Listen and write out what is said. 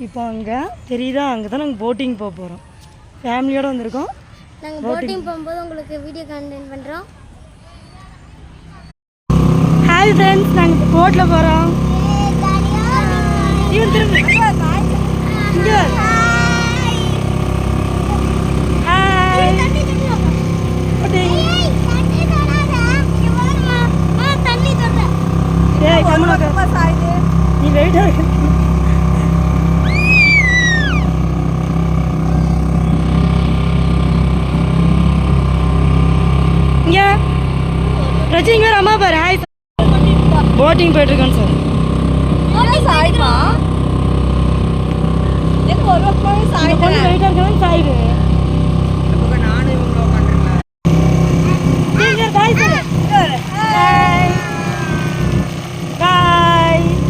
இப்போ அங்கே தெரியுதா, அங்கே தான் நாங்கள் போட்டிங் போக போகிறோம். ஃபேமிலியோடு வந்திருக்கோம். நாங்கள் போட்டிங் போகும்போது உங்களுக்கு வீடியோ கண்டென்ட் பண்ணுறோம். ஹாய் ஃப்ரெண்ட்ஸ், நாங்கள் இப்போ போட்டில் போகிறோம். இவன் திரும்ப இங்கே நீ வெயிட்டாக இருக்கு. இங்கே ரஜினிங்க அம்மா பாரு. ஹாய், போட்டிங் போயிட்டுருக்கோன்னு சார்.